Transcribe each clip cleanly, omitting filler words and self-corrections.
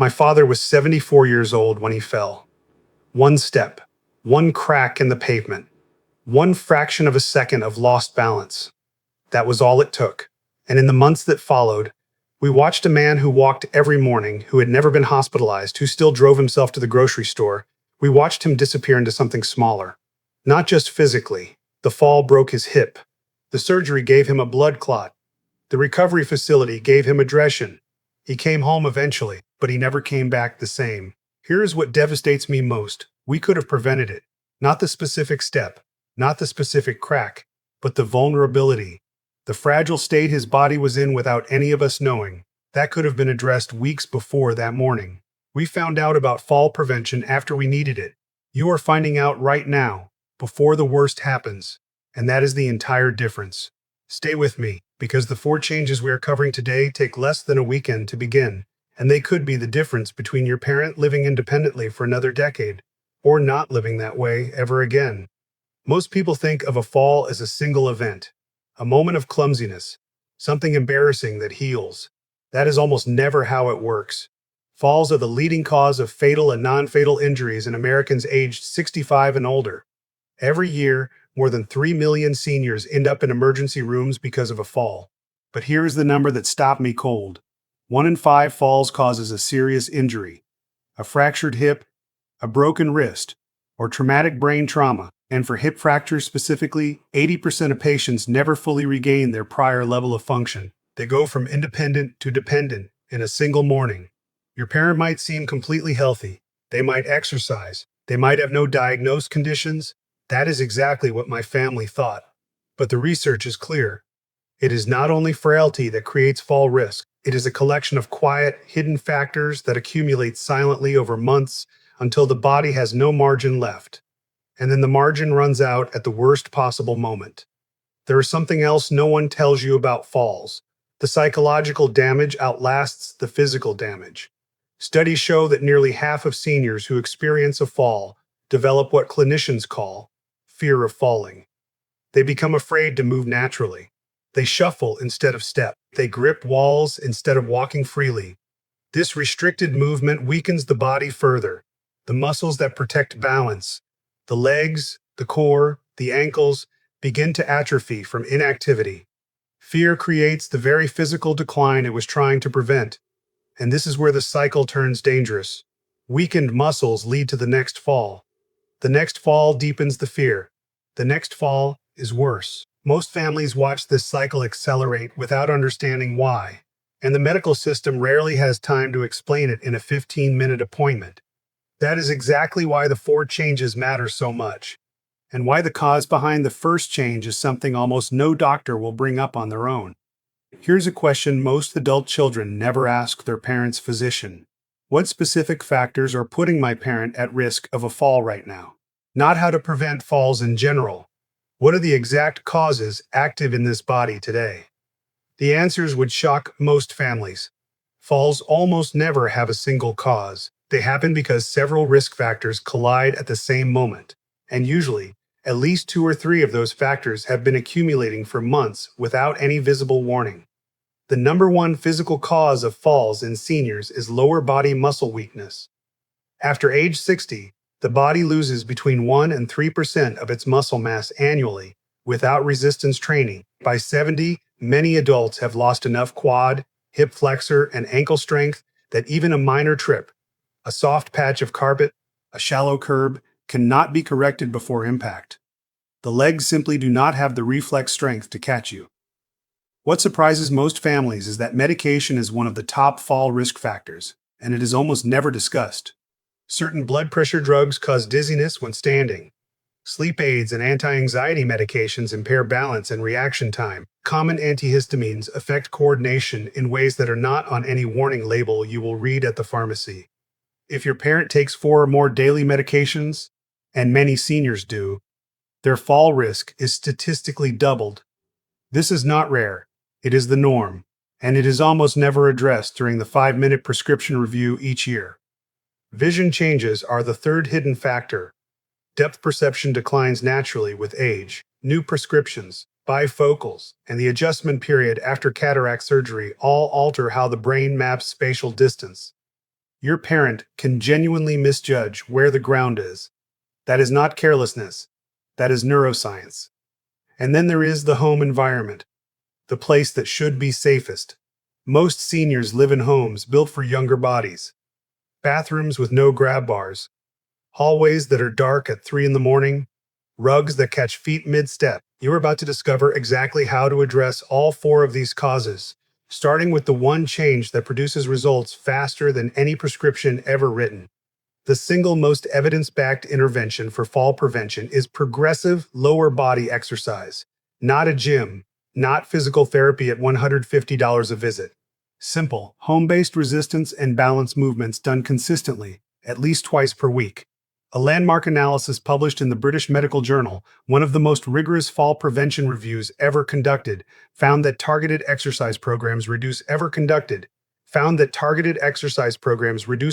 My father was 74 years old when he fell. One step, one crack in the pavement, one fraction of a second of lost balance. That was all it took. And in the months that followed, we watched a man who walked every morning, who had never been hospitalized, who still drove himself to the grocery store. We watched him disappear into something smaller. Not just physically. The fall broke his hip. The surgery gave him a blood clot. The recovery facility gave him aggression. He came home eventually, but he never came back the same. Here is what devastates me most. We could have prevented it. Not the specific step, not the specific crack, but the vulnerability. The fragile state his body was in without any of us knowing. That could have been addressed weeks before that morning. We found out about fall prevention after we needed it. You are finding out right now, before the worst happens. And that is the entire difference. Stay with me, because the 4 changes we are covering today take less than a weekend to begin, and they could be the difference between your parent living independently for another decade, or not living that way ever again. Most people think of a fall as a single event, a moment of clumsiness, something embarrassing that heals. That is almost never how it works. Falls are the leading cause of fatal and non-fatal injuries in Americans aged 65 and older. Every year, more than 3 million seniors end up in emergency rooms because of a fall. But here is the number that stopped me cold. 1 in 5 falls causes a serious injury, a fractured hip, a broken wrist, or traumatic brain trauma. And for hip fractures specifically, 80% of patients never fully regain their prior level of function. They go from independent to dependent in a single morning. Your parent might seem completely healthy. They might exercise. They might have no diagnosed conditions. That is exactly what my family thought. But the research is clear. It is not only frailty that creates fall risk. It is a collection of quiet, hidden factors that accumulate silently over months until the body has no margin left. And then the margin runs out at the worst possible moment. There is something else no one tells you about falls. The psychological damage outlasts the physical damage. Studies show that nearly half of seniors who experience a fall develop what clinicians call fear of falling. They become afraid to move naturally. They shuffle instead of step. They grip walls instead of walking freely. This restricted movement weakens the body further. The muscles that protect balance, the legs, the core, the ankles, begin to atrophy from inactivity. Fear creates the very physical decline it was trying to prevent. And this is where the cycle turns dangerous. Weakened muscles lead to the next fall. The next fall deepens the fear. The next fall is worse. Most families watch this cycle accelerate without understanding why, and the medical system rarely has time to explain it in a 15-minute appointment. That is exactly why the 4 changes matter so much, and why the cause behind the first change is something almost no doctor will bring up on their own. Here's a question most adult children never ask their parents' physician. What specific factors are putting my parent at risk of a fall right now? Not how to prevent falls in general. What are the exact causes active in this body today? The answers would shock most families. Falls almost never have a single cause. They happen because several risk factors collide at the same moment. And usually, at least 2 or 3 of those factors have been accumulating for months without any visible warning. The number 1 physical cause of falls in seniors is lower body muscle weakness. After age 60, the body loses between 1 and 3% of its muscle mass annually without resistance training. By 70, many adults have lost enough quad, hip flexor, and ankle strength that even a minor trip, a soft patch of carpet, a shallow curb, cannot be corrected before impact. The legs simply do not have the reflex strength to catch you. What surprises most families is that medication is one of the top fall risk factors, and it is almost never discussed. Certain blood pressure drugs cause dizziness when standing. Sleep aids and anti-anxiety medications impair balance and reaction time. Common antihistamines affect coordination in ways that are not on any warning label you will read at the pharmacy. If your parent takes 4 or more daily medications, and many seniors do, their fall risk is statistically doubled. This is not rare. It is the norm, and it is almost never addressed during the 5-minute prescription review each year. Vision changes are the third hidden factor. Depth perception declines naturally with age. New prescriptions, bifocals, and the adjustment period after cataract surgery all alter how the brain maps spatial distance. Your parent can genuinely misjudge where the ground is. That is not carelessness. That is neuroscience. And then there is the home environment, the place that should be safest. Most seniors live in homes built for younger bodies. Bathrooms with no grab bars, hallways that are dark at 3 in the morning, rugs that catch feet mid-step. You're about to discover exactly how to address all four of these causes, starting with the one change that produces results faster than any prescription ever written. The single most evidence-backed intervention for fall prevention is progressive lower body exercise, not a gym, not physical therapy at $150 a visit. Simple, home-based resistance and balance movements done consistently, at least twice per week. A landmark analysis published in the British Medical Journal, one of the most rigorous fall prevention reviews ever conducted, found that targeted exercise programs reduce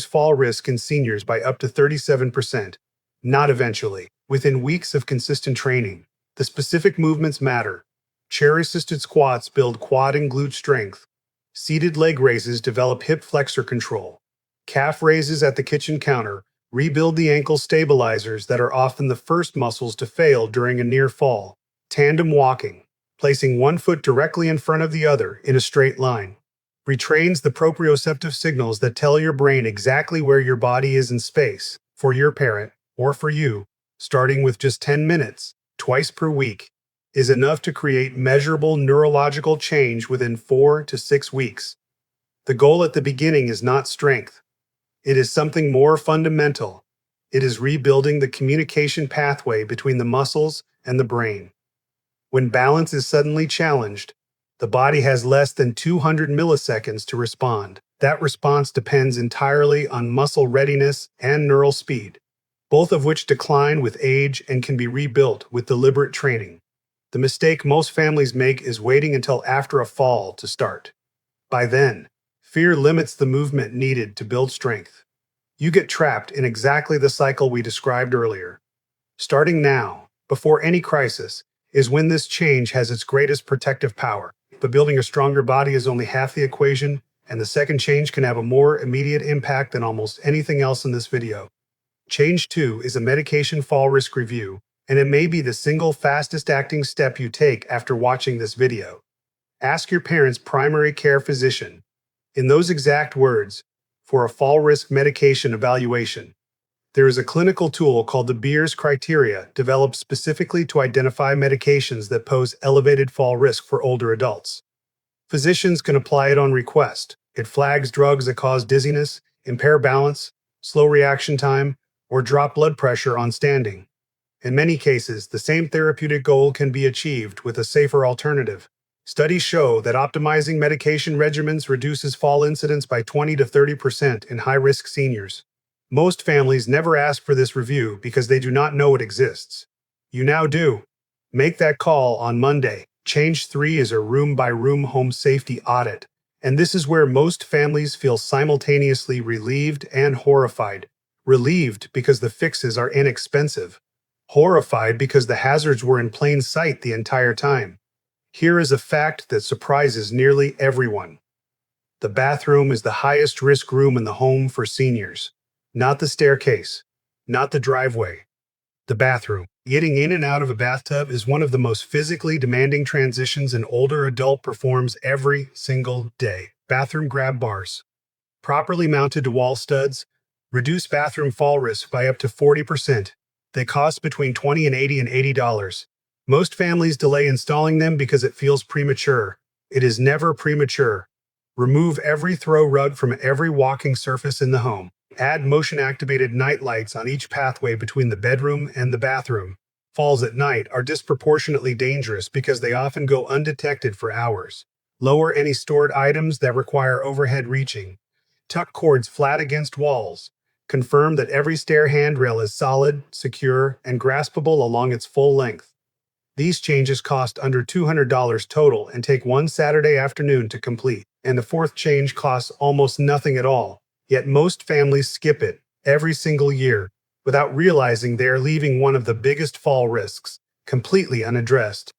fall risk in seniors by up to 37%. Not eventually, within weeks of consistent training. The specific movements matter. Chair-assisted squats build quad and glute strength. Seated leg raises develop hip flexor control. Calf raises at the kitchen counter rebuild the ankle stabilizers that are often the first muscles to fail during a near fall. Tandem walking, placing one foot directly in front of the other in a straight line, retrains the proprioceptive signals that tell your brain exactly where your body is in space. For your parent, or for you, starting with just 10 minutes, twice per week, is enough to create measurable neurological change within 4 to 6 weeks. The goal at the beginning is not strength. It is something more fundamental. It is rebuilding the communication pathway between the muscles and the brain. When balance is suddenly challenged, the body has less than 200 milliseconds to respond. That response depends entirely on muscle readiness and neural speed, both of which decline with age and can be rebuilt with deliberate training. The mistake most families make is waiting until after a fall to start. By then, fear limits the movement needed to build strength. You get trapped in exactly the cycle we described earlier. Starting now, before any crisis, is when this change has its greatest protective power. But building a stronger body is only half the equation, and the second change can have a more immediate impact than almost anything else in this video. Change 2 is a medication fall risk review, and it may be the single fastest acting step you take after watching this video. Ask your parent's primary care physician, in those exact words, for a fall risk medication evaluation. There is a clinical tool called the Beers criteria developed specifically to identify medications that pose elevated fall risk for older adults. Physicians can apply it on request. It flags drugs that cause dizziness, impair balance, slow reaction time, or drop blood pressure on standing. In many cases, the same therapeutic goal can be achieved with a safer alternative. Studies show that optimizing medication regimens reduces fall incidence by 20 to 30% in high-risk seniors. Most families never ask for this review because they do not know it exists. You now do. Make that call on Monday. Change 3 is a room-by-room home safety audit, and this is where most families feel simultaneously relieved and horrified. Relieved because the fixes are inexpensive. Horrified because the hazards were in plain sight the entire time. Here is a fact that surprises nearly everyone. The bathroom is the highest risk room in the home for seniors. Not the staircase, not the driveway. The bathroom. Getting in and out of a bathtub is one of the most physically demanding transitions an older adult performs every single day. Bathroom grab bars, properly mounted to wall studs, reduce bathroom fall risk by up to 40%. They cost between $20 and $80. Most families delay installing them because it feels premature. It is never premature. Remove every throw rug from every walking surface in the home. Add motion-activated night lights on each pathway between the bedroom and the bathroom. Falls at night are disproportionately dangerous because they often go undetected for hours. Lower any stored items that require overhead reaching. Tuck cords flat against walls. Confirm that every stair handrail is solid, secure, and graspable along its full length. These changes cost under $200 total and take one Saturday afternoon to complete, and the fourth change costs almost nothing at all. Yet most families skip it every single year without realizing they are leaving one of the biggest fall risks completely unaddressed.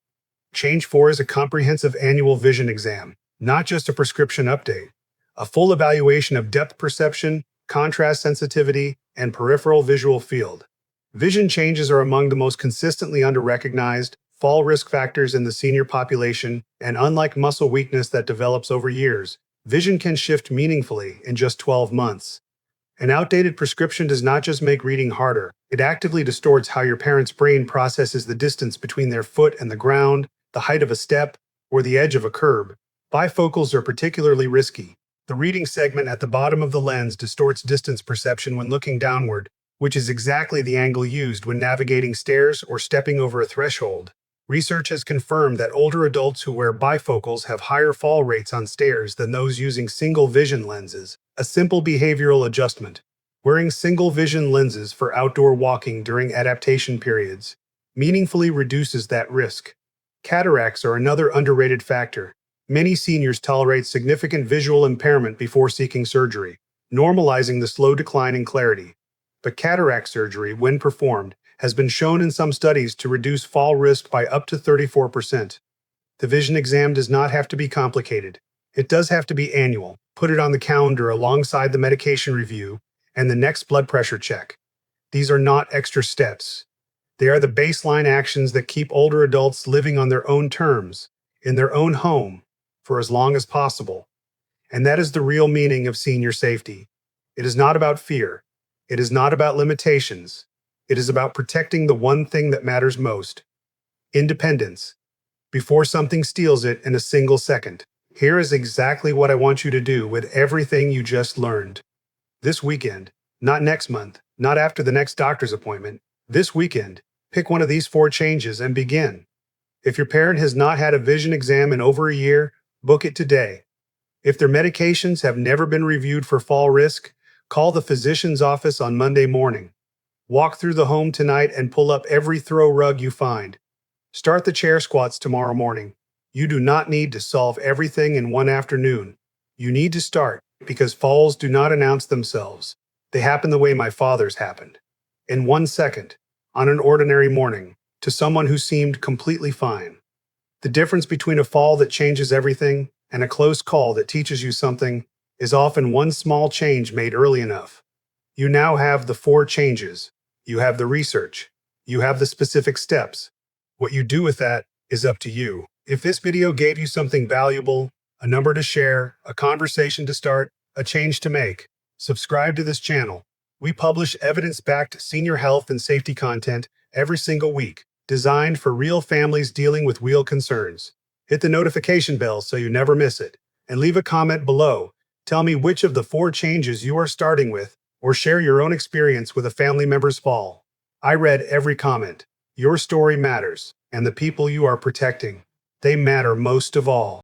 Change 4 is a comprehensive annual vision exam, not just a prescription update. A full evaluation of depth perception, contrast sensitivity, and peripheral visual field. Vision changes are among the most consistently under-recognized fall risk factors in the senior population, and unlike muscle weakness that develops over years, vision can shift meaningfully in just 12 months. An outdated prescription does not just make reading harder, it actively distorts how your parent's brain processes the distance between their foot and the ground, the height of a step, or the edge of a curb. Bifocals are particularly risky. The reading segment at the bottom of the lens distorts distance perception when looking downward, which is exactly the angle used when navigating stairs or stepping over a threshold. Research has confirmed that older adults who wear bifocals have higher fall rates on stairs than those using single vision lenses. A simple behavioral adjustment. Wearing single vision lenses for outdoor walking during adaptation periods meaningfully reduces that risk. Cataracts are another underrated factor. Many seniors tolerate significant visual impairment before seeking surgery, normalizing the slow decline in clarity. But cataract surgery, when performed, has been shown in some studies to reduce fall risk by up to 34%. The vision exam does not have to be complicated. It does have to be annual. Put it on the calendar alongside the medication review and the next blood pressure check. These are not extra steps. They are the baseline actions that keep older adults living on their own terms, in their own home, for as long as possible. And that is the real meaning of senior safety. It is not about fear. It is not about limitations. It is about protecting the one thing that matters most: independence. Before something steals it in a single second. Here is exactly what I want you to do with everything you just learned. This weekend, not next month, not after the next doctor's appointment, this weekend, pick one of these 4 changes and begin. If your parent has not had a vision exam in over a year, book it today. If their medications have never been reviewed for fall risk, call the physician's office on Monday morning. Walk through the home tonight and pull up every throw rug you find. Start the chair squats tomorrow morning. You do not need to solve everything in one afternoon. You need to start, because falls do not announce themselves. They happen the way my father's happened. In 1 second, on an ordinary morning, to someone who seemed completely fine. The difference between a fall that changes everything and a close call that teaches you something is often one small change made early enough. You now have the 4 changes. You have the research. You have the specific steps. What you do with that is up to you. If this video gave you something valuable, a number to share, a conversation to start, a change to make, subscribe to this channel. We publish evidence-backed senior health and safety content every single week, designed for real families dealing with real concerns. Hit the notification bell so you never miss it, and leave a comment below. Tell me which of the 4 changes you are starting with, or share your own experience with a family member's fall. I read every comment. Your story matters, and the people you are protecting, they matter most of all.